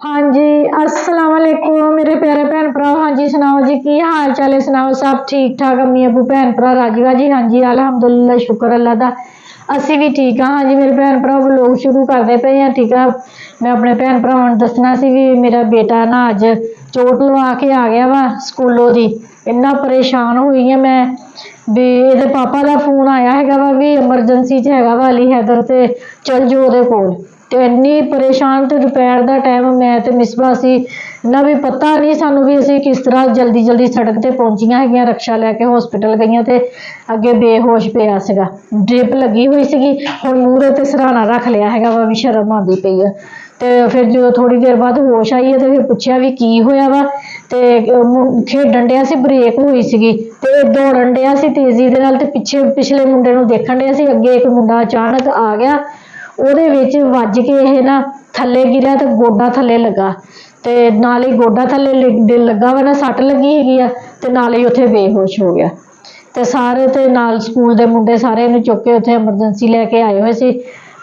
हाँ जी, अस्सलाम वालेकुम मेरे प्यारे भैन भरा। हाँ जी सुनाओ जी की हाल चाल है, सुनाओ सब ठीक ठाक, अम्मी अबू भैन भरा राजी बाजी। हाँ जी अलहमदुलिल्लाह, शुक्र अल्लाह दा असी भी ठीक हाँ। हाँ जी मेरे भैन भरा लोग शुरू करते पे हैं, ठीक है। मैं अपने भैन भरावां नूं दसना सी भी मेरा बेटा ना अज चोट लवा के आ गया वा स्कूलों दी। इन्ना परेशान हुई है मैं भी ਇਹਦੇ पापा का फोन आया है वा भी एमरजेंसी च है वा अली हैदर ते चल जो ਉਹਦੇ कोल। ਤੇ ਇੰਨੀ ਪਰੇਸ਼ਾਨ ਤੇ ਦੁਪਹਿਰ ਦਾ ਟਾਈਮ ਮੈਂ ਤੇ ਮਿਸਬਾ ਸੀ ਨਾ ਵੀ ਪਤਾ ਨਹੀਂ ਸਾਨੂੰ ਵੀ ਅਸੀਂ ਕਿਸ ਤਰ੍ਹਾਂ ਜਲਦੀ ਜਲਦੀ ਸੜਕ ਤੇ ਪਹੁੰਚੀਆਂ ਹੈਗੀਆਂ। ਰਕਸ਼ਾ ਲੈ ਕੇ ਹਸਪੀਟਲ ਗਈਆਂ ਤੇ ਅੱਗੇ ਬੇਹੋਸ਼ ਪਿਆ ਸੀਗਾ, ਡ੍ਰਿਪ ਲੱਗੀ ਹੋਈ ਸੀਗੀ। ਹੁਣ ਮੂਹਰੇ ਤੇ ਸਰਾਣਾ ਰੱਖ ਲਿਆ ਹੈਗਾ ਵਾ ਵੀ ਸ਼ਰਮ ਆਉਂਦੀ ਪਈ ਆ। ਤੇ ਫਿਰ ਜਦੋਂ ਥੋੜੀ ਦੇਰ ਬਾਅਦ ਹੋਸ਼ ਆਈ ਹੈ ਤੇ ਫਿਰ ਪੁੱਛਿਆ ਵੀ ਕੀ ਹੋਇਆ ਵਾ ਤੇ ਖੇਡਣ ਡਿਆ ਸੀ, ਬ੍ਰੇਕ ਹੋਈ ਸੀਗੀ ਤੇ ਦੌੜਨ ਡਿਆ ਸੀ ਤੇਜ਼ੀ ਦੇ ਨਾਲ ਤੇ ਪਿਛਲੇ ਮੁੰਡੇ ਨੂੰ ਦੇਖਣ ਡਿਆ ਸੀ। ਅੱਗੇ ਇੱਕ ਮੁੰਡਾ ਅਚਾਨਕ ਆ ਗਿਆ, ਉਹਦੇ ਵਿੱਚ ਵੱਜ ਕੇ ਇਹ ਨਾ ਥੱਲੇ ਗਿਰਿਆ ਤੇ ਗੋਡਾ ਥੱਲੇ ਲੱਗਾ ਤੇ ਨਾਲ ਹੀ ਗੋਡਾ ਥੱਲੇ ਲੱਗਾ ਵਾ ਨਾ, ਸੱਟ ਲੱਗੀ ਹੈਗੀ ਆ ਤੇ ਨਾਲ ਹੀ ਉੱਥੇ ਬੇਹੋਸ਼ ਹੋ ਗਿਆ। ਤੇ ਸਾਰੇ ਤੇ ਨਾਲ ਸਕੂਲ ਦੇ ਮੁੰਡੇ ਸਾਰੇ ਇਹਨੂੰ ਚੁੱਕ ਕੇ ਉੱਥੇ ਐਮਰਜੈਂਸੀ ਲੈ ਕੇ ਆਏ ਹੋਏ ਸੀ।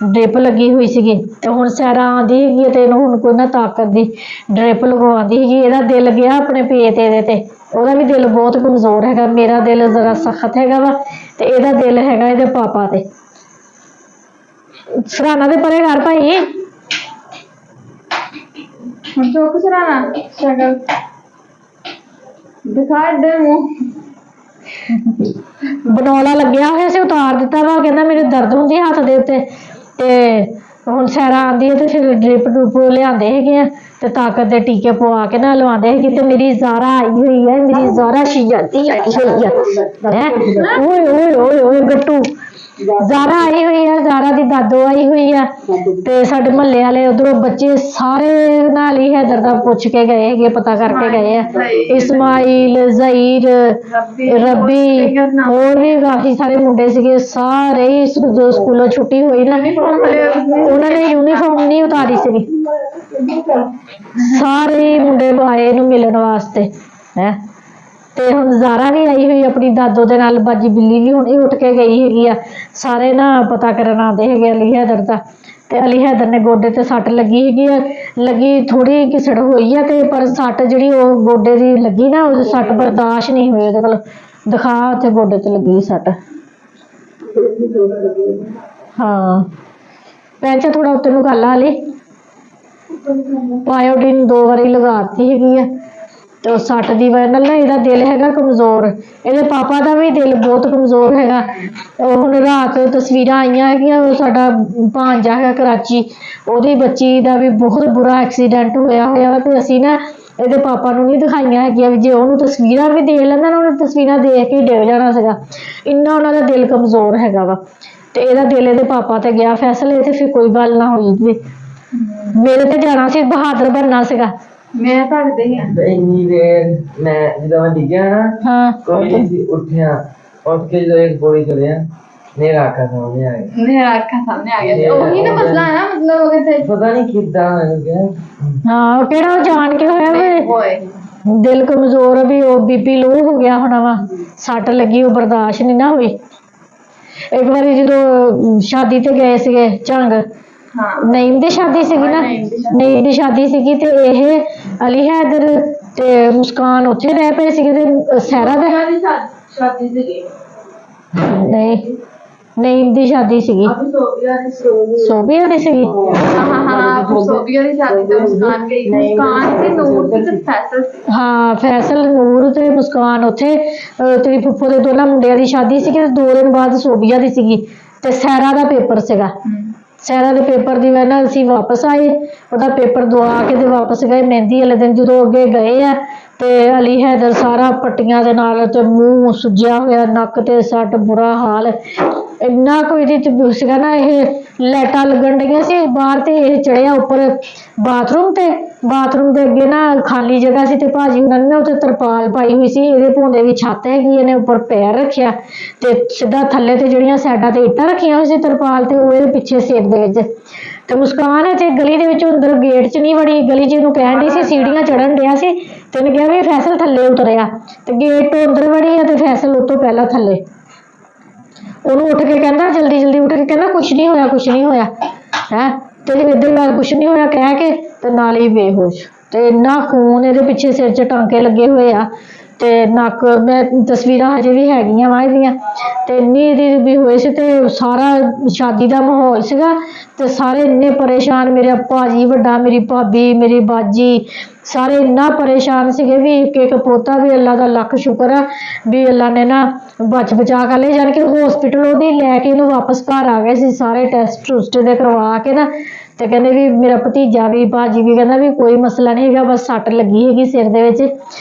ਡ੍ਰਿਪ ਲੱਗੀ ਹੋਈ ਸੀਗੀ ਤੇ ਹੁਣ ਸੈਰਾ ਆਉਂਦੀ ਹੈਗੀ ਤੇ ਇਹਨੂੰ ਹੁਣ ਕੋਈ ਨਾ ਤਾਕਤ ਦੀ ਡ੍ਰਿਪ ਲਗਵਾਉਂਦੀ ਹੈਗੀ। ਇਹਦਾ ਦਿਲ ਗਿਆ ਆਪਣੇ ਪੇਟ ਇਹਦੇ ਤੇ, ਉਹਦਾ ਵੀ ਦਿਲ ਬਹੁਤ ਕਮਜ਼ੋਰ ਹੈਗਾ। ਮੇਰਾ ਦਿਲ ਜ਼ਰਾ ਸਖਤ ਹੈਗਾ ਵਾ ਤੇ ਇਹਦਾ ਦਿਲ ਹੈਗਾ ਇਹਦੇ ਪਾਪਾ ਤੇ। ਸਰਾਣਾ ਦੇ ਪਰੇ ਘਰ ਭਾਈ चौक सराना शक्ल दिखा दे मुंह ਬਨੌਲਾ ਲੱਗਿਆ ਹੋਇਆ ਸੀ, ਉਤਾਰ ਦਿੱਤਾ ਵਾ। ਕਹਿੰਦਾ ਮੇਰੇ ਦਰਦ ਹੁੰਦੀ ਹੱਥ ਦੇ ਉੱਤੇ ਤੇ ਹੁਣ ਸੈਰਾ ਆਂਦੀ ਹੈ ਤੇ ਫਿਰ ਡ੍ਰਿਪ ਡਰੂਪ ਲਿਆਂਦੇ ਹੈਗੇ ਆ ਤੇ ਤਾਕਤ ਦੇ ਟੀਕੇ ਪਵਾ ਕੇ ਨਾ ਲਵਾਉਂਦੇ ਹੈਗੇ। ਤੇ ਮੇਰੀ ਜ਼ਾਰਾ ਆਈ ਹੋਈ ਹੈ, ਮੇਰੀ ਜ਼ਾਰਾ ਸ਼ਿਜਾਤੀ ਆਈ ਹੋਈ ਹੈ। ਓਏ ਓਏ ਓਏ ਓਏ ਗੱਟੂ ਜ਼ਾਰਾ ਆਈ ਹੋਈ ਹੈ, ਜ਼ਾਰਾ ਦੀ ਦਾਦੋ ਆਈ ਹੋਈ ਆ ਤੇ ਸਾਡੇ ਮਹੱਲੇ ਵਾਲੇ ਉਧਰੋਂ ਬੱਚੇ ਸਾਰੇ ਨਾਲ ਹੀ ਹੈਦਰ ਦਾ ਪੁੱਛ ਕੇ ਗਏ ਹੈਗੇ, ਪਤਾ ਕਰਕੇ ਗਏ ਆ। ਇਸਮਾਈਲ, ਜ਼ਹੀਰ, ਰੱਬੀ ਹੋਰ ਵੀ ਕਾਫੀ ਸਾਰੇ ਮੁੰਡੇ ਸੀਗੇ। ਸਾਰੇ ਹੀ ਜੋ ਸਕੂਲੋਂ ਛੁੱਟੀ ਹੋਈ ਨਾ ਉਹਨਾਂ ਨੇ ਯੂਨੀਫਾਰਮ ਨਹੀਂ ਉਤਾਰੀ ਸੀਗੀ, ਸਾਰੇ ਮੁੰਡੇ ਆਏ ਇਹਨੂੰ ਮਿਲਣ ਵਾਸਤੇ ਹੈ। ਤੇ ਹੁਣ ਜ਼ਾਰਾ ਵੀ ਆਈ ਹੋਈ ਆਪਣੀ ਦਾਦੋ ਦੇ ਨਾਲ, ਬਾਜੀ ਬਿੱਲੀ ਵੀ ਹੁਣੇ ਉੱਠ ਕੇ ਗਈ ਹੈਗੀ ਆ। ਸਾਰੇ ਨਾ ਪਤਾ ਕਰਨ ਆਉਂਦੇ ਹੈਗੇ ਅਲੀ ਹੈਦਰ ਦਾ। ਤੇ ਅਲੀ ਹੈਦਰ ਨੇ ਗੋਡੇ ਤੇ ਸੱਟ ਲੱਗੀ ਹੈਗੀ ਆ, ਲੱਗੀ ਥੋੜੀ ਘਿਸੜ ਹੋਈ ਆ ਤੇ ਪਰ ਸੱਟ ਜਿਹੜੀ ਉਹ ਗੋਡੇ ਦੀ ਲੱਗੀ ਨਾ, ਉਹ ਸੱਟ ਬਰਦਾਸ਼ਤ ਨਹੀਂ ਹੋਈ ਉਹਦੇ ਕੋਲ। ਦਿਖਾ ਉੱਥੇ ਗੋਡੇ ਤੇ ਲੱਗੀ ਸੱਟ। ਹਾਂ ਪੈਂਚਾ ਥੋੜਾ ਉੱਤੇ ਨੂੰ ਕਰ ਲਾ ਅਲੀ। ਪਾਇਓਡੀਨ 2 ਵਾਰੀ ਲਗਾਤੀ ਹੈਗੀ ਆ ਤੇ ਉਹ ਸੱਟ ਦੀ ਵਜ੍ਹਾ ਨਾਲ ਨਾ ਇਹਦਾ ਦਿਲ ਹੈਗਾ ਕਮਜ਼ੋਰ। ਇਹਦੇ ਪਾਪਾ ਦਾ ਵੀ ਦਿਲ ਬਹੁਤ ਕਮਜ਼ੋਰ ਹੈਗਾ। ਉਹ ਹੁਣ ਰਾਤ ਤਸਵੀਰਾਂ ਆਈਆਂ ਹੈਗੀਆਂ, ਉਹ ਸਾਡਾ ਭਾਂਜਾ ਹੈਗਾ ਕਰਾਚੀ, ਉਹਦੀ ਬੱਚੀ ਦਾ ਵੀ ਬਹੁਤ ਬੁਰਾ ਐਕਸੀਡੈਂਟ ਹੋਇਆ ਹੋਇਆ ਵਾ ਤੇ ਅਸੀਂ ਨਾ ਇਹਦੇ ਪਾਪਾ ਨੂੰ ਨਹੀਂ ਦਿਖਾਈਆਂ ਹੈਗੀਆਂ ਵੀ ਜੇ ਉਹਨੂੰ ਤਸਵੀਰਾਂ ਵੀ ਦੇਖ ਲੈਂਦਾ ਨਾ ਉਹਨੇ ਤਸਵੀਰਾਂ ਦੇਖ ਕੇ ਡਿੱਗ ਜਾਣਾ ਸੀਗਾ, ਇੰਨਾ ਉਹਨਾਂ ਦਾ ਦਿਲ ਕਮਜ਼ੋਰ ਹੈਗਾ ਵਾ। ਤੇ ਇਹਦਾ ਦਿਲ ਇਹਦੇ ਪਾਪਾ ਤੇ ਗਿਆ ਫੈਸਲੇ ਤੇ ਫਿਰ ਕੋਈ ਗੱਲ ਨਾ ਹੋਈ ਵੀ ਮੇਰੇ ਤੇ ਜਾਣਾ ਸੀ, ਬਹਾਦਰ ਬਣਨਾ ਸੀਗਾ। मैं तकदे ही ਇੰਨੀ ਦੇਰ ਮੈਂ ਜਦੋਂ ਮੈਂ ਡਿੱਗਿਆ ਨਾ ਹਾਂ ਕੋਈ ਨਹੀਂ ਸੀ ਉੱਠਿਆ, ਉੱਠ ਕੇ ਜਦੋਂ ਇੱਕ ਗੋਲੀ ਚਲਿਆ ਮੇਰਾ ਅੱਖਾਂ ਸਾਹਮਣੇ ਆ ਗਿਆ। मेरा आँखा सामने आ गया। वही ना मसला है ना, मतलब अगर से ਪਤਾ ਨਹੀਂ ਕਿੱਦਾਂ ਮੈਨੂੰ ਕਿਹਾ ਹਾਂ ਉਹ ਕਿਹੜਾ ਉਹ ਜਾਣ ਕੇ ਹੋਇਆ ਵੇ, ओए ਦਿਲ ਕਮਜ਼ੋਰ ਆ ਵੀ ਉਹ ਬੀਪੀ ਲੋ ਹੋ ਗਿਆ ਹੋਣਾ ਵਾ, ਸੱਟ ਲੱਗੀ ਉਹ ਬਰਦਾਸ਼ਤ ਨਹੀਂ ਨਾ ਹੋਈ। ਇੱਕ ਵਾਰੀ ਜਦੋਂ ਸ਼ਾਦੀ ਤੇ ਗਏ ਸੀਗੇ ਝੰਗ, हाँ ਨਈਮ ਦੀ ਸ਼ਾਦੀ ਸੀਗੀ ਨਾ, ਨਈਮ ਦੀ ਸ਼ਾਦੀ ਸੀਗੀ ਤੇ ਇਹ ਅਲੀ ਹੈਦਰ ਤੇ ਮੁਸਕਾਨ ਉੱਥੇ ਰਹਿ ਪਏ ਸੀਗੇ ਤੇ ਸਹਿਰਾ ਦੇ शादी से गई ਨਹੀਂ ਨਈਮ ਦੀ ਸ਼ਾਦੀ ਸੀਗੀ, अभी सोबिया ਸੋਭੀਆ ਦੀ ਸੀਗੀ। हाँ हाँ सोबिया की शादी से मुस्कान गई, मुस्कान से नूर से फैसल से। ਹਾਂ ਫੈਸਲ ਨੂਰ ਤੇ ਮੁਸਕਾਨ ਉੱਥੇ ਤੇਰੀ ਫੁੱਫੋ ਦੇ ਦੋਨਾਂ ਮੁੰਡਿਆਂ ਦੀ ਸ਼ਾਦੀ ਸੀਗੀ ਤੇ 2 ਦਿਨ ਬਾਅਦ ਸੋਭੀਆ ਦੀ ਸੀਗੀ ਤੇ ਸਹਿਰਾ ਦਾ ਪੇਪਰ ਸੀਗਾ। ਸਹਿਰਾ ਦੇ ਪੇਪਰ ਦੀ ਵਜ੍ਹਾ ਨਾਲ ਅਸੀਂ ਵਾਪਸ ਆਏ, ਉਹਦਾ ਪੇਪਰ ਦਵਾ ਕੇ ਤੇ ਵਾਪਸ ਗਏ। ਮਹਿੰਦੀ ਵਾਲੇ ਦਿਨ ਜਦੋਂ ਅੱਗੇ ਗਏ ਆ ਤੇ ਅਲੀ ਹੈਦਰ ਸਾਰਾ ਪੱਟੀਆਂ ਦੇ ਨਾਲ ਤੇ ਮੂੰਹ ਸੁੱਜਿਆ ਹੋਇਆ, ਨੱਕ ਤੇ ਸੱਟ, ਬੁਰਾ ਹਾਲ। ਇੰਨਾ ਕੋਈ ਇਹਦੇ ਸੀਗਾ ਨਾ, ਇਹ ਲਾਈਟਾਂ ਲੱਗਣ ਡਈਆਂ ਸੀ ਬਾਹਰ ਤੇ ਇਹ ਚੜਿਆ ਉੱਪਰ ਬਾਥਰੂਮ ਤੇ, ਬਾਥਰੂਮ ਦੇ ਅੱਗੇ ਨਾ ਖਾਲੀ ਜਗ੍ਹਾ ਸੀ ਤੇ ਭਾਜੀ ਉਹਨਾਂ ਨੇ ਨਾ ਉੱਥੇ ਤਰਪਾਲ ਪਾਈ ਹੋਈ ਸੀ, ਇਹਦੇ ਭੋਂਦੇ ਵੀ ਛੱਤ ਹੈਗੀ, ਇਹਨੇ ਉੱਪਰ ਪੈਰ ਰੱਖਿਆ ਤੇ ਸਿੱਧਾ ਥੱਲੇ ਤੇ ਜਿਹੜੀਆਂ ਸਾਈਡਾਂ ਤੇ ਇੱਟਾਂ ਰੱਖੀਆਂ ਹੋਈ ਸੀ ਤਰਪਾਲ ਤੇ, ਉਹ ਇਹਦੇ ਪਿੱਛੇ ਸਿਰ ਦੇ ਵਿੱਚ। ਤੇ ਮੁਸਕਾਨ ਇੱਥੇ ਗਲੀ ਦੇ ਵਿੱਚ ਅੰਦਰ ਗੇਟ 'ਚ ਨਹੀਂ ਵੜੀ, ਗਲੀ 'ਚ ਇਹਨੂੰ ਕਹਿਣ ਡਈ ਸੀ ਸੀੜੀਆਂ ਚੜਨ ਡਿਆ ਸੀ ਤੇ ਉਹਨੇ ਕਿਹਾ ਵੀ ਫੈਸਲ ਥੱਲੇ ਉਤਰਿਆ ਤੇ ਗੇਟ ਤੋਂ ਅੰਦਰ ਵੜੀ ਆ ਤੇ ਫੈਸਲ ਉਹ ਤੋਂ ਪਹਿਲਾਂ ਥੱਲੇ। ਉਹਨੂੰ ਉੱਠ ਕੇ ਕਹਿੰਦਾ ਜਲਦੀ ਜਲਦੀ ਉੱਠ ਕੇ ਕਹਿੰਦਾ ਕੁਛ ਨਹੀਂ ਹੋਇਆ, ਕੁਛ ਨਹੀਂ ਹੋਇਆ ਹੈ ਤੇ ਇੱਧਰ ਕੁਛ ਨਹੀਂ ਹੋਇਆ ਕਹਿ ਕੇ ਤੇ ਨਾਲ ਹੀ ਬੇਹੋਸ਼ ਤੇ ਇੰਨਾ ਖੂਨ ਇਹਦੇ ਪਿੱਛੇ ਸਿਰ 'ਚ ਟਾਂਕੇ ਲੱਗੇ ਹੋਏ ਆ ਤੇ ਨੱਕ ਮੈਂ ਤਸਵੀਰਾਂ ਹਜੇ ਵੀ ਹੈਗੀਆਂ ਵਾ ਇਹਦੀਆਂ ਤੇ ਇੰਨੀ ਇਹਦੀ ਬੇਹੋਸ਼ ਤੇ ਸਾਰਾ ਸ਼ਾਦੀ ਦਾ ਮਾਹੌਲ ਸੀਗਾ ਤੇ ਸਾਰੇ ਇੰਨੇ ਪਰੇਸ਼ਾਨ ਮੇਰੇ ਭਾਜੀ ਵੱਡਾ ਮੇਰੀ ਭਾਬੀ ਮੇਰੀ ਬਾਜੀ ਸਾਰੇ ਇੰਨਾ ਪਰੇਸ਼ਾਨ ਸੀਗੇ ਵੀ ਇੱਕ ਇੱਕ ਪੋਤਾ ਵੀ ਅੱਲਾ ਦਾ ਲੱਖ ਸ਼ੁਕਰ ਆ ਵੀ ਅੱਲਾ ਨੇ ਨਾ ਬਚਾ ਕਰ ਲਏ ਜਾਣੀ ਕਿ ਹਸਪੀਟਲ ਉਹਦੀ ਲੈ ਕੇ ਇਹਨੂੰ ਵਾਪਸ ਘਰ ਆ ਗਏ ਸੀ ਸਾਰੇ ਟੈਸਟ ਟੂਸਟ ਦੇ ਕਰਵਾ ਕੇ ਨਾ ਤੇ ਕਹਿੰਦੇ ਵੀ ਮੇਰਾ ਭਤੀਜਾ ਵੀ ਭਾਜੀ ਵੀ ਕਹਿੰਦਾ ਵੀ ਕੋਈ ਮਸਲਾ ਨਹੀਂ ਹੈਗਾ ਬਸ ਸੱਟ ਲੱਗੀ ਹੈਗੀ ਸਿਰ ਦੇ ਵਿੱਚ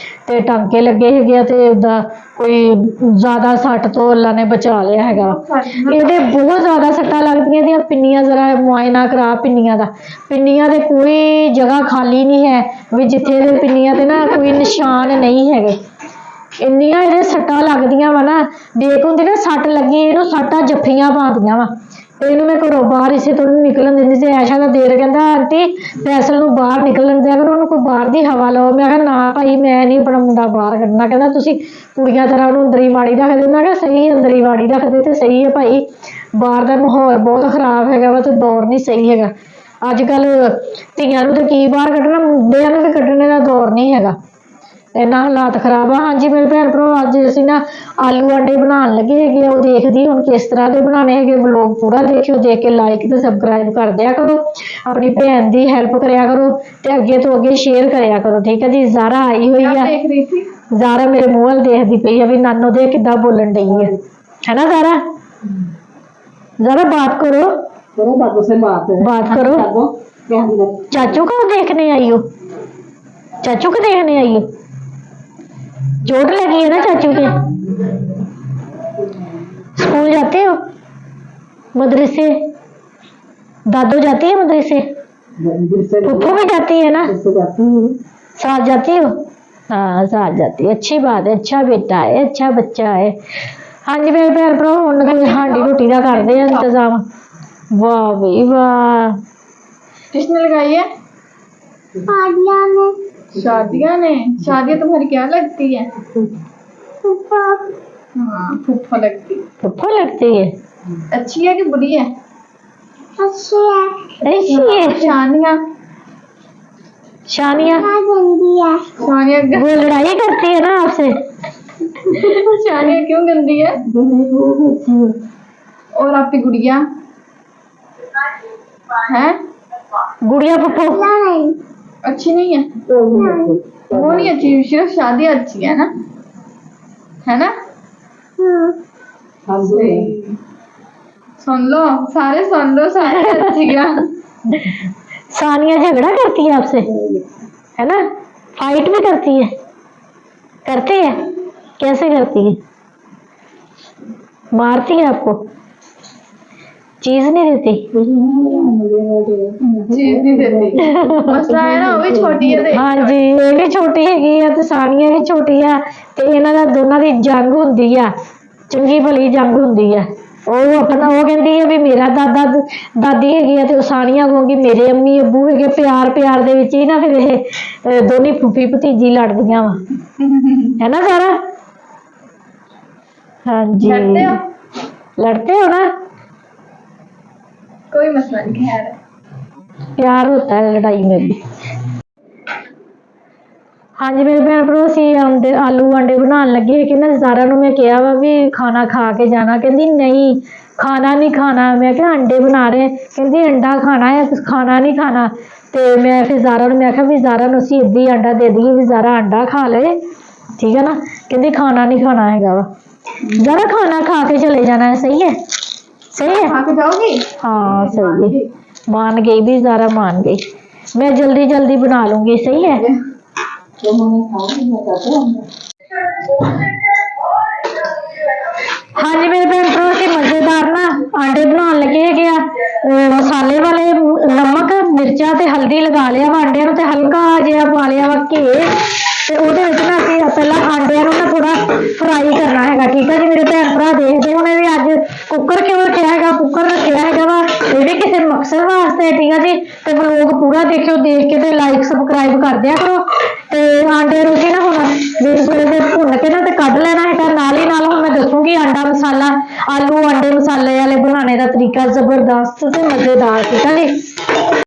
ਤੇ ਟਾਂਕੇ ਲੱਗੇ ਹੈਗੇ ਆ ਤੇ ਉਹਦਾ ਕੋਈ ਜ਼ਿਆਦਾ ਸੱਟ ਤੋਂ ਅੱਲਾ ਨੇ ਬਚਾ ਲਿਆ ਹੈਗਾ ਇਹਦੇ ਬਹੁਤ ਜ਼ਿਆਦਾ ਸੱਟਾਂ ਲੱਗਦੀਆਂ ਇਹਦੀਆਂ ਪਿੰਨੀਆਂ ਜ਼ਰਾ ਮੁਆਇਨਾ ਕਰਾ ਪਿੰਨੀਆਂ ਦਾ ਪਿੰਨੀਆਂ ਦੇ ਕੋਈ ਜਗ੍ਹਾ ਖਾਲੀ ਨਹੀਂ ਹੈ ਵੀ ਜਿੱਥੇ ਇਹਦੇ ਪਿੰਨੀਆਂ ਤੇ ਨਾ ਕੋਈ ਨਿਸ਼ਾਨ ਨਹੀਂ ਹੈਗੇ ਇੰਨੀਆਂ ਇਹਦੇ ਸੱਟਾਂ ਲੱਗਦੀਆਂ ਵਾ ਨਾ ਦੇਖ ਹੁੰਦੀ ਨਾ ਸੱਟ ਲੱਗੀ ਇਹਨੂੰ ਸੱਟਾਂ ਜੱਫੀਆਂ ਪਾਉਂਦੀਆਂ ਵਾ ਇਹਨੂੰ ਮੈਂ ਘਰੋਂ ਬਾਹਰ ਇਸੇ ਤੋਂ ਨੀ ਨਿਕਲਣ ਦਿੰਦੀ ਸੀ ਐਸ਼ਾ ਦਾ ਦੇਰ ਕਹਿੰਦਾ ਆਂਟੀ ਫੈਸਲ ਨੂੰ ਬਾਹਰ ਨਿਕਲਣ ਦਿਆ ਕਰੋ ਉਹਨੂੰ ਕੋਈ ਬਾਹਰ ਦੀ ਹਵਾ ਲਓ ਮੈਂ ਕਿਹਾ ਨਾ ਭਾਈ ਮੈਂ ਨਹੀਂ ਆਪਣਾ ਮੁੰਡਾ ਬਾਹਰ ਕੱਢਣਾ ਕਹਿੰਦਾ ਤੁਸੀਂ ਕੁੜੀਆਂ ਤਰ੍ਹਾਂ ਉਹਨੂੰ ਅੰਦਰ ਹੀ ਵਾੜੀ ਰੱਖਦੇ ਮੈਂ ਕਿਹਾ ਸਹੀ ਅੰਦਰ ਹੀ ਵਾੜੀ ਰੱਖਦੇ ਤੇ ਸਹੀ ਹੈ ਭਾਈ ਬਾਹਰ ਦਾ ਮਾਹੌਲ ਬਹੁਤ ਖਰਾਬ ਹੈਗਾ ਵਾ ਤੇ ਦੌਰ ਨਹੀਂ ਸਹੀ ਹੈਗਾ ਅੱਜ ਕੱਲ ਧੀਆਂ ਨੂੰ ਤੇ ਕੀ ਬਾਹਰ ਕੱਢਣਾ ਮੁੰਡਿਆਂ ਨੂੰ ਤੇ ਕੱਢਣੇ ਦਾ ਦੌਰ ਨਹੀਂ ਹੈਗਾ ਇੰਨਾ ਹਾਲਾਤ ਖਰਾਬ ਆ ਹਾਂਜੀ ਮੇਰੇ ਭੈਣ ਭਰਾ ਅੱਜ ਅਸੀਂ ਨਾ ਆਲੂ ਆਂਡੇ ਬਣਾਉਣ ਲੱਗੇ ਹੈਗੇ ਉਹ ਦੇਖਦੀ ਹੁਣ ਕਿਸ ਤਰ੍ਹਾਂ ਦੇ ਬਣਾਉਣੇ ਹੈਗੇ ਵਲੋਗ ਪੂਰਾ ਦੇਖਿਓ ਦੇਖ ਕੇ ਲਾਈਕ ਤੇ ਸਬਸਕ੍ਰਾਈਬ ਕਰ ਦਿਆ ਕਰੋ ਆਪਣੀ ਭੈਣ ਦੀ ਹੈਲਪ ਕਰਿਆ ਕਰੋ ਤੇ ਅੱਗੇ ਤੋਂ ਅੱਗੇ ਸ਼ੇਅਰ ਕਰਿਆ ਕਰੋ ਠੀਕ ਹੈ ਜੀ ਜ਼ਾਰਾ ਆਈ ਹੋਈ ਆ ਦੇਖ ਰਹੀ ਸੀ ਜ਼ਾਰਾ ਮੇਰੇ ਮੂੰਹ ਵੱਲ ਦੇਖਦੀ ਪਈ ਆ ਵੀ ਨਾਨੋ ਦੇ ਕਿੱਦਾਂ ਬੋਲਣ ਡਈ ਹੈ ਨਾ ਜ਼ਾਰਾ ਜ਼ਾਰਾ बात करो बाबू से बात करो क्या चाचू को देखने आई हो चाचू को देखने आई हो चोट लगी है ना चाचू के स्कूल जाते हो मदरसे दादू जाती है मदरसे फुफ्फू भी जाती है ना साथ जाती हो हाँ साथ जाती है अच्छी बात है अच्छा बेटा है अच्छा बच्चा है हाँ जी मेरे भैन भरा हुण हांडी रोटी का करते हैं इंतजाम वाह भाई वाह किसने लगाई है शादियां तुम्हारी क्या लगती है हाँ फूफा लगती है फुफ्फू लगती है अच्छी है कि बुरी है ऐसी है शानिया शानिया शानिया वो लड़ाई करती है ना आपसे शानिया क्यों गंदी है और आपकी गुड़िया है गुड़िया फुफ्फू अच्छी नहीं है वो नहीं अच्छी सिर्फ शादी अच्छी है ना सुन लो सारे अच्छी है सानिया झगड़ा करती है आपसे है ना फाइट भी करती है कैसे करती है मारती है आपको चीज नहीं देती चीज नहीं देती मसला है ना वो भी छोटी है हाँ जी ये भी छोटी हैगी है ते सानिया भी छोटी है ते इन्हां दा दोनों दी जंग हुंदी है चंगी भली जंग हुंदी है ਉਹ ਆਪਣਾ ਉਹ ਕਹਿੰਦੀ ਹੈ ਵੀ ਮੇਰਾ ਦਾਦੀ ਹੈਗੀ ਆ ਤੇ ਉਹ ਸਾਨੀਆ ਕਹੂੰਗੀ ਮੇਰੇ ਅੰਮੀ ਅੱਬੂ ਹੈਗੇ ਪਿਆਰ ਦੇ ਵਿੱਚ ਹੀ ਨਾ ਫਿਰ ਇਹ ਦੋਨੀ ਫੁੱਫੀ ਭਤੀਜੀ ਲੜਦੀਆਂ ਵਾ ਹੈ ਨਾ ਸਾਰਾ ਹਾਂਜੀ लड़ते हो ना कोई मसला नहीं खैर प्यार होता है लड़ाई में भी हाँ जी मेरे भैन भरा ਅਸੀਂ ਆਲੂ ਆਂਡੇ ਬਣਾਉਣ ਲੱਗੇ ਕਿ ਨਾ ਜ਼ਾਰਾ ਨੂੰ ਮੈਂ ਕਿਹਾ ਵਾ ਵੀ ਖਾਣਾ ਖਾ ਕੇ ਜਾਣਾ ਕਹਿੰਦੀ ਨਹੀਂ ਖਾਣਾ ਨਹੀਂ ਖਾਣਾ ਮੈਂ ਕਿਹਾ ਅੰਡੇ ਬਣਾ ਰਹੇ ਕਹਿੰਦੀ ਅੰਡਾ ਖਾਣਾ ਹੈ ਖਾਣਾ ਨਹੀਂ ਖਾਣਾ ਤੇ ਮੈਂ ਫਿਰ ਜ਼ਾਰਾ ਨੂੰ ਮੈਂ ਕਿਹਾ ਵੀ ਜ਼ਾਰਾ ਨੂੰ ਅਸੀਂ ਇੱਦਾਂ ਹੀ ਅੰਡਾ ਦੇ ਦਈਏ ਵੀ ਜ਼ਾਰਾ ਅੰਡਾ ਖਾ ਲਏ ਠੀਕ ਹੈ ਨਾ ਕਹਿੰਦੀ ਖਾਣਾ ਨਹੀਂ ਖਾਣਾ ਹੈਗਾ ਵਾ ਜ਼ਾਰਾ ਖਾਣਾ खा के चले जाना है सही है खा के जाओगी हाँ सही है मान गई भी ज़रा मान गई मैं जल्दी जल्दी बना लूंगी सही है हाँ जी मेरे भैन भरा के मजेदार ना आंडे बनाने लगे है मसाले वाले नमक मिर्चा ते हल्दी लगा लिया वा आंडिया ते हल्का जिहा पा लिया वा घे ਤੇ ਉਹਦੇ ਵਿੱਚ ਨਾ ਅਸੀਂ ਪਹਿਲਾਂ ਆਂਡਿਆਂ ਨੂੰ ਨਾ ਥੋੜਾ ਫਰਾਈ ਕਰਨਾ ਹੈਗਾ ਠੀਕ ਹੈ ਜੀ ਮੇਰੇ ਭੈਣ ਭਰਾ ਦੇਖਦੇ ਹੋਣੇ ਵੀ ਅੱਜ ਕੁੱਕਰ ਕਿਉਂ ਰੱਖਿਆ ਹੈਗਾ ਕੁੱਕਰ ਰੱਖਿਆ ਹੈਗਾ ਵਾ ਇਹ ਵੀ ਕਿਸੇ ਮਕਸਦ ਵਾਸਤੇ ਠੀਕ ਹੈ ਜੀ ਤੇ ਵਲੋਗ ਪੂਰਾ ਦੇਖਿਓ ਦੇਖ ਕੇ ਤੇ ਲਾਈਕ ਸਬਸਕ੍ਰਾਈਬ ਕਰ ਦਿਆ ਕਰੋ ਤੇ ਆਂਡੇ ਨੂੰ ਅਸੀਂ ਨਾ ਹੁਣ ਵਿੱਚ ਦੇ ਭੁੰਨ ਕੇ ਨਾ ਤੇ ਕੱਢ ਲੈਣਾ ਹੈਗਾ ਨਾਲ ਹੀ ਨਾਲ ਹੁਣ ਮੈਂ ਦੱਸੂਗੀ ਆਂਡਾ ਮਸਾਲਾ ਆਲੂ ਆਂਡੇ ਮਸਾਲੇ ਵਾਲੇ ਬਣਾਉਣੇ ਦਾ ਤਰੀਕਾ ਜ਼ਬਰਦਸਤ ਤੇ ਮਜ਼ੇਦਾਰ ਠੀਕ ਹੈ ਜੀ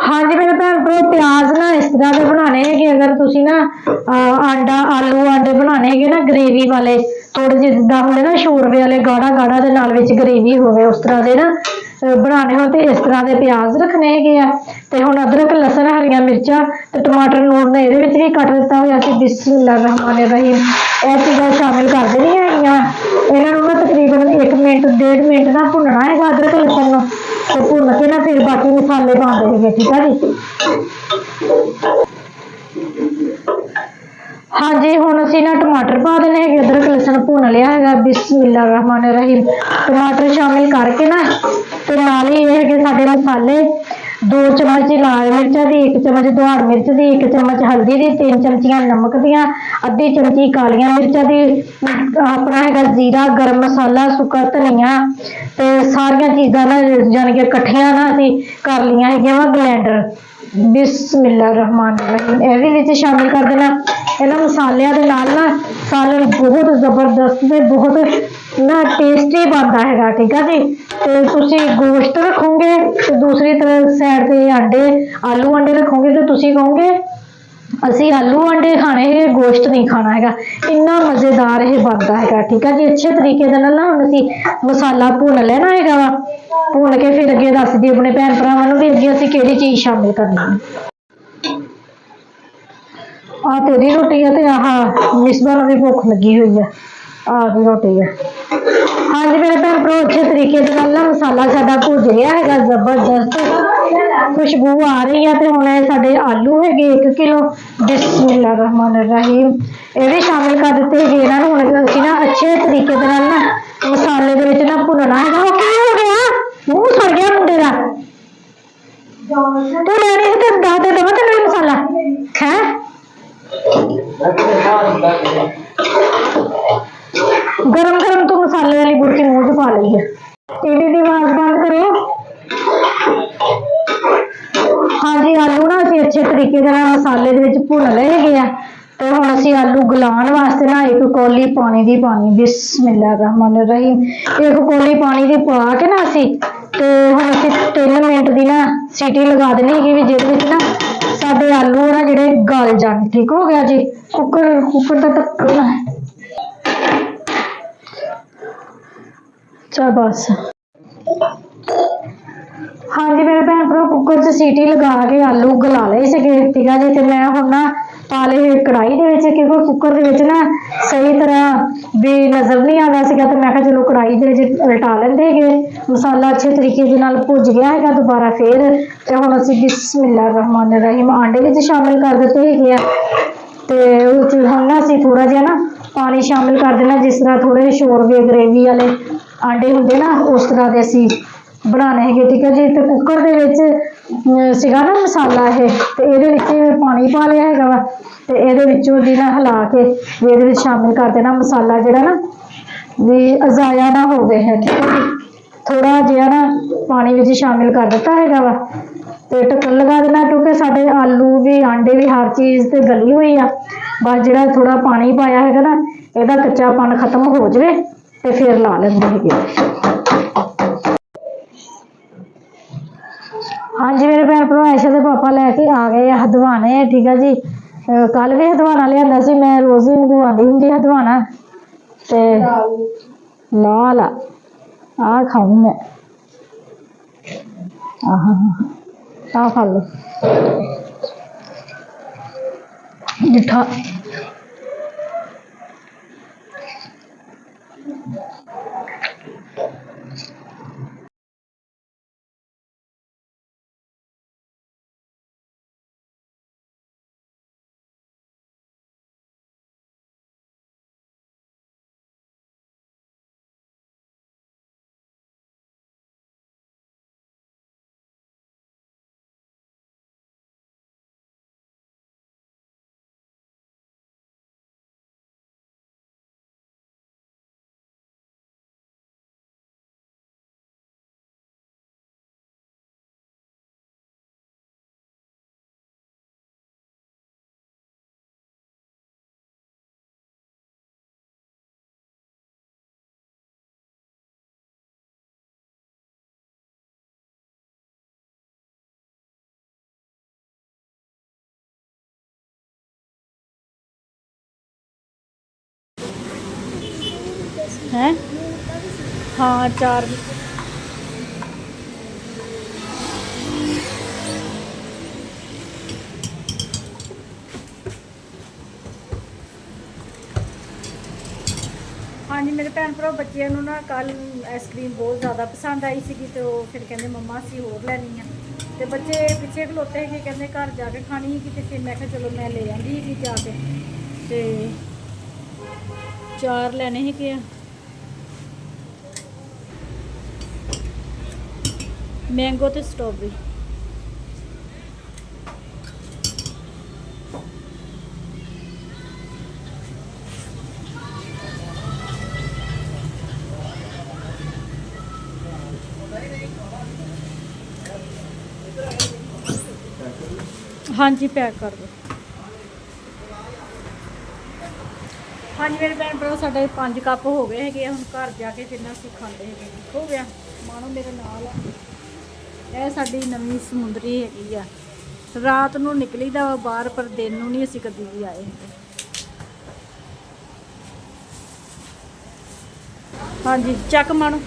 हाँ जी मेरे भैन भ्राओ प्याज ना इस तरह के बनाने है कि अगर तुसी ना आंडा आलू आंडे बनाने है ना ग्रेवी वाले थोड़े ਜਿਹੇ ਜਿੱਦਾਂ ਹੁੰਦੇ ਨਾ ਸ਼ੋਰਵੇ ਵਾਲੇ ਗਾੜਾ ਗਾੜਾ ਦੇ ਨਾਲ ਵਿੱਚ ਗ੍ਰੇਵੀ ਹੋਵੇ ਉਸ ਤਰ੍ਹਾਂ ਦੇ ਨਾ ਬਣਾਣੇ ਹੋ ਤੇ ਇਸ ਤਰ੍ਹਾਂ ਦੇ ਪਿਆਜ਼ ਰੱਖਣੇ ਹੈਗੇ ਆ ਤੇ ਹੁਣ ਅਦਰਕ ਲਸਣ ਹਰੀਆਂ ਮਿਰਚਾਂ ਤੇ ਟਮਾਟਰ ਨੂਣ ਨੇ ਇਹਦੇ ਵਿੱਚ ਵੀ ਕੱਟ ਦਿੱਤਾ ਹੋਇਆ ਸੀ ਬਿਸਮਿਲ੍ਲਾ ਰਹਿਮਾਨ ਰਹੀਮ ਇਹ ਚੀਜ਼ਾਂ ਸ਼ਾਮਿਲ ਕਰ ਦੇਣੀਆਂ ਹੈਗੀਆਂ ਇਹਨਾਂ ਨੂੰ ਨਾ ਤਕਰੀਬਨ 1 ਮਿੰਟ 1.5 ਮਿੰਟ ਨਾ ਭੁੰਨਣਾ ਹੈਗਾ ਅਦਰਕ ਲਸਣ ਨੂੰ ਤੇ ਭੁੰਨ ਕੇ ਨਾ ਫਿਰ ਬਾਕੀ ਮਸਾਲੇ ਪਾਉਂਦੇ ਹੈਗੇ ਠੀਕ ਆ ਜੀ हाँ जी हुण असीं ना टमाटर पा देने हैं अदरक लहसुन भुन लिया है बिस्मिल्लाह रहमान रहीम टमाटर शामिल करके ना तो नाल ही ये है साडे मसाले 2 चम्मच लाल मिर्चा दी 1 चम्मच दुहाड़ मिर्च दी 1 चम्मच हल्दी दी 3 चमचियां नमक दियां अद्धी चमची कालियां मिर्चा दी अपना है जीरा गरम मसाला सुक्का धनिया ते सारियां चीज़ां ना जानी कि इकट्ठियां ना असीं कर लियां हैगियां वा ब्लेंडर बिस्मिल्लाह रहमान रहीम ਇਹ ਵੀ ਵਿੱਚ शामिल कर देना ਇਹਨਾਂ ਮਸਾਲਿਆਂ ਦੇ ਨਾਲ ਨਾ ਸਾਲਨ ਬਹੁਤ ਜ਼ਬਰਦਸਤ ਤੇ ਬਹੁਤ ਨਾ ਟੇਸਟੀ ਬਣਦਾ ਹੈਗਾ ਠੀਕ ਆ ਜੀ ਤੇ ਤੁਸੀਂ ਗੋਸ਼ਤ ਰੱਖੋਗੇ ਤੇ ਦੂਸਰੀ ਤਰ੍ਹਾਂ ਸਾਈਡ ਤੇ ਆਂਡੇ ਆਲੂ ਆਂਡੇ ਰੱਖੋਗੇ ਤੇ ਤੁਸੀਂ ਕਹੋਗੇ ਅਸੀਂ ਆਲੂ ਆਂਡੇ ਖਾਣੇ ਹੈਗੇ ਗੋਸ਼ਤ ਨਹੀਂ ਖਾਣਾ ਹੈਗਾ ਇੰਨਾ ਮਜ਼ੇਦਾਰ ਇਹ ਬਣਦਾ ਹੈਗਾ ਠੀਕ ਆ ਜੀ ਅੱਛੇ ਤਰੀਕੇ ਦੇ ਨਾਲ ਨਾ ਹੁਣ ਅਸੀਂ ਮਸਾਲਾ ਭੁੰਨ ਲੈਣਾ ਹੈਗਾ ਵਾ ਭੁੰਨ ਕੇ ਫਿਰ ਅੱਗੇ ਦੱਸਦੀ ਆਪਣੇ ਭੈਣ ਭਰਾਵਾਂ ਨੂੰ ਵੀ ਅੱਗੇ ਅਸੀਂ ਕਿਹੜੀ ਚੀਜ਼ ਸ਼ਾਮਿਲ ਕਰਨੀ ਹੈ आ तेरी रोटी है तो आह मिसबा भी भुख लगी हुई है आ भी रोटी है हाँ जी मेरे भैन भ्राओ अच्छे तरीके से ना मसाला साडा भुज रहा है जबरदस्त खुशबू आ रही है तो हुण साडे आलू है 1 किलो बिस्मिल्लाह रहमान रहीम ये भी शामिल कर दिते है इन्हां नूं हुण असीं ना अच्छे तरीके दे नाल ना मसाले दे विच ना भुनना है की हो गया मूंह सड़ गया मुंडे दा तू लैनी ते दस दे दवा तैनूं मसाला है गरम गरम तो मसाले वाली बुरकी मुंह च पा ली है टीवी की आवाज बंद करो हाँ जी आलू ना असीं अच्छे तरीके दे नाल मसाले दे विच भुन लए हैगे आ ते हुण असीं आलू गलाउण वास्ते ना 1 कौली पानी दी पानी बिस्मिल्लाह रहमान रहीम 1 कौली पानी दी पा के ना असीं ते हुण असीं 3 मिनट दी ना सीटी लगा देनी हैगी भी जिहदे विच ना साडे आलू ना जिहड़े गल जाण ठीक हो गया जी कुकर दा ढक्कन चल बस हाँ जी मेरे भैन भ्राओ कुकर च सीटी लगा के आलू गला लए सीगे ठीक है जी ते मैं हुण ना पा लए कढ़ाई दे विच क्योंकि कुकर दे विच ना सही तरह भी नज़र नहीं आंदा सीगा ते मैं कहा चलो कढ़ाई दे विच उल्टा लैंदे हैगे मसाला अच्छे तरीके दे नाल भुज गया हैगा दोबारा फिर ते हुण असीं बिस्मिल्लाह रहमान रहीम आंडे विच शामिल कर दित्ते हैगे आ ते हुण ना असीं थोड़ा जिहा ना पानी शामिल कर देना जिस तरह थोड़े शोरवे ग्रेवी वाले आंडे हुंदे ना उस तरह दे असीं बनाने हैगे ठीक है जी ते कुकर दे विच सीगा ना मसाला ये ते इहदे विच पानी पा लिया हैगा वा ते इहदे विचों दी ना हिला के इहदे विच शामिल कर देना मसाला जिहड़ा ना भी अजाया ना होवे है ठीक है जी थोड़ा जिहा ना पानी विच शामिल कर दित्ता हैगा वा ते ढक्कन लगा देना क्योंकि साडे आलू भी आंडे भी हर चीज़ ते गली हुई आ बस जिहड़ा थोड़ा पानी पाया हैगा ना इहदा कच्चापन खत्म हो जाए ते फिर ला लैंदे हैगे हाँ जी मेरे भैन भ्राओ ऐशा के पापा लैके आ गए हदवाने ठीक है जी कल भी हदवाना लिया सी मैं रोज़ ही हदवानी होंगी हदवाना ते लाल आ खाऊं मैं आ खा लो मिठा ਹੈ ਹਾਂ 4 ਹਾਂਜੀ ਮੇਰੇ ਭੈਣ ਭਰਾ ਬੱਚਿਆਂ ਨੂੰ ਨਾ ਕੱਲ ਆਈਸਕ੍ਰੀਮ ਬਹੁਤ ਜ਼ਿਆਦਾ ਪਸੰਦ ਆਈ ਸੀਗੀ ਤੇ ਉਹ ਫਿਰ ਕਹਿੰਦੇ ਮੰਮਾ ਅਸੀਂ ਹੋਰ ਲੈਣੀ ਆ ਤੇ ਬੱਚੇ ਪਿੱਛੇ ਖਲੋਤੇ ਸੀਗੇ ਕਹਿੰਦੇ ਘਰ ਜਾ ਕੇ ਖਾਣੀ ਸੀ ਤੇ ਫਿਰ ਮੈਂ ਕਿਹਾ ਚਲੋ ਮੈਂ ਲੈ ਆਂਦੀ ਸੀ ਜਾ ਕੇ ਤੇ 4 ਲੈਣੇ ਸੀਗੇ ਆ ਮੈਂਗੋ ਤੇ ਸਟ੍ਰਾਬੇਰੀ ਹਾਂਜੀ ਪੈਕ ਕਰ ਦਿਓ ਹਾਂਜੀ ਮੇਰੇ ਭੈਣ ਭਰਾ ਸਾਡੇ 5 ਕੱਪ ਹੋ ਗਏ ਹੈਗੇ ਹੁਣ ਘਰ ਜਾ ਕੇ ਫਿਰ ਨਾ ਅਸੀਂ ਖਾਂਦੇ ਹੈਗੇ ਹੋ ਗਿਆ ਮਾਣੋ ਮੇਰੇ ਨਾਲ ਆ ਇਹ ਸਾਡੀ ਨਵੀਂ ਸਮੁੰਦਰੀ ਹੈਗੀ ਆ ਰਾਤ ਨੂੰ ਨਿਕਲੀਦਾ ਵਾ ਬਾਹਰ ਪਰ ਦਿਨ ਨੂੰ ਨਹੀਂ ਅਸੀਂ ਕਦੀ ਵੀ ਆਏ ਹੈਗੇ ਹਾਂਜੀ ਚੱਕ ਮਾਣੋ